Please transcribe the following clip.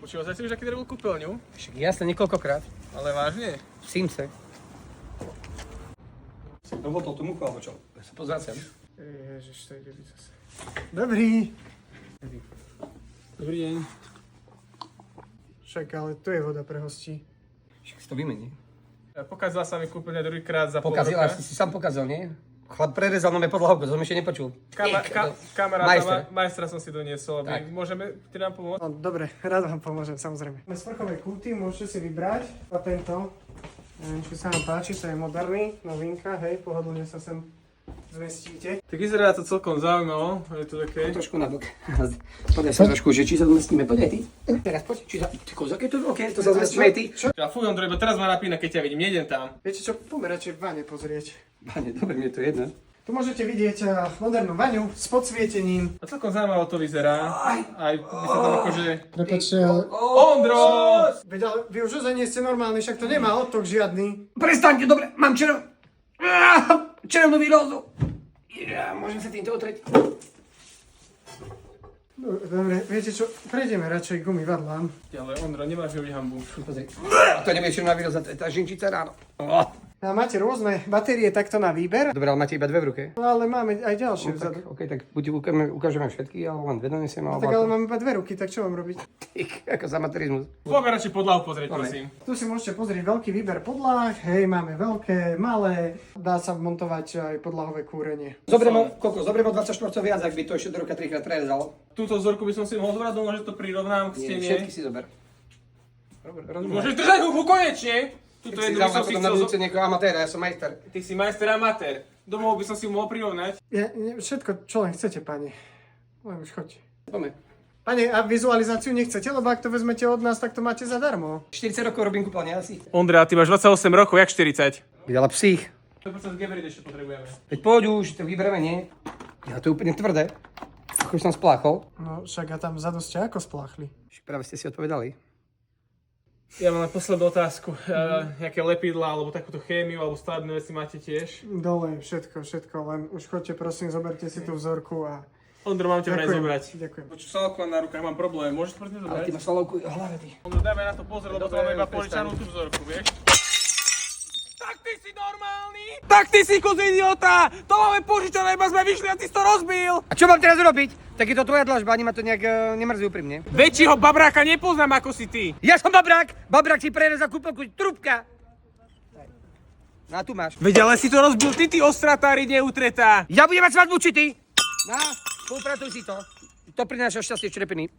Počúval si už, aký robil kúpeľňu? Však jasne, niekoľkokrát. Ale vážne? V Simse. Si probotol tú muchu, alebo čo? Ja sa pozracem. Ježiš, to ide zase. Dobrý. Dobrý deň. Však, ale tu je voda pre hostí. Však si to vymení. Pokazila sa mi kúpeľňa druhýkrát za pol Pokazila, roka. si sám pokazil, nie? Chlap prerezal nové podlahovku, to som ešte nepočul. Majster. Majstra som si doniesol, Tak. môžeme ti nám pomôcť? No, dobre, rád vám pomôžem, samozrejme. Máme sprchové kúty, môžete si vybrať. A tento, neviem, či sa vám páči, to je moderný, novinka, hej, pohodlne sa sem zmestíte. Tak vyzerá to celkom zaujímavo, je to také... Trošku na bok. Podaj sa trošku, že či sa zmestíme, poď aj ty. Teraz poď, či sa... Ty kozak, je to OK, to sa zmestíme aj ty. Ja fuj, Ondro, iba teraz ma napína, keď ťa vidím, nejdem tam. Viete čo, poďme radšej v vane pozrieť. Pane, dobre, mne to je jedno. Tu môžete vidieť modernú vaňu s podsvietením. A celkom zaujímavo to vyzerá. Aj by sa tam akože... Prepačte, ale... Ondro! Veď ale vy už ozaj nie ste normálni, však to nemá odtok žiadny. Prestaňte, dobre, mám červený rozum. Ja, môžem sa týmto otrieť. Dobre, viete čo, prejdeme radšej k umývadlám. Ale Ondro, nemáš robiť hambu. Pozri. To nebude červená výroza, to je tá žinčica ráno. A máte rôzne batérie takto na výber, Dobre, ale máte iba dve v ruke. no ale máme aj ďalšie vzadu. OK, tak buď ukážeme všetky, alebo len dve donesieme, No, alebo... tak ale máme iba dve ruky, tak čo mám robiť? Ako za materizmus. Poďme radšej podlahu pozrieť, prosím. Tu si môžete pozrieť veľký výber podlah, hej, máme veľké, malé, dá sa vmontovať aj podlahové kúrenie. Zoberiem o 20 štvorcov viac, ak by to ešte do roka 3-krát prerezalo. Túto vzorku by som si mohol zobrať, že to prirovnám k stene. Všetky si zober. Môžeš držať hubu konečne! Tuto Tak si jednu by som si potom chcel... na budúce niekoho amatéra, ja som majster. Ty si majster amatér. Domov by som si mohol prirovnať. Všetko, čo len chcete, pani. Len už choďte. Poďme. Pani, a vizualizáciu nechcete, lebo ak to vezmete od nás, tak to máte zadarmo. 40 rokov robím kúpeľne, asi. Ondra, ty máš 28 rokov, jak 40? Ale psích. 100% Geberit ešte potrebujeme. Veď poď už, to vybereme, nie? Ja to je úplne tvrdé. Ako už som spláchol. No však a tam vzadu ste ako spláchli. Práve ste si odpovedali. Ja mám poslednú otázku. Nejaké lepidlá, alebo takúto chémiu, alebo stavebné veci máte tiež? Dole, všetko, len už choďte, prosím, zoberte si tú vzorku a... Ondro, mám ťa vraj zobrať. Ďakujem. Počuť salko na rukách, mám problém. Môžeš to prosím Ale zobrať? ty máš svalovku v hlave, ty. Ondro, dajme na to pozor, lebo to máme iba poličanú tú vzorku, vieš? Tak ty si normálny? Tak ty si kus idiota! To máme požičané, iba sme vyšli a ty si to rozbil! A čo mám teraz urobiť? Tak je to tvoja dlažba, ani ma to nejak nemrzí úprimne. Väčšieho babráka nepoznám ako si ty. Ja som babrák! Babrák si prerezal kúpeľku, trúbka! No a tu máš. Veď ale si to rozbil ty ostratári neutretá. Ja budem mať svadbu, či ty? No, spolupracuj si to. To prináša šťastie črepiny.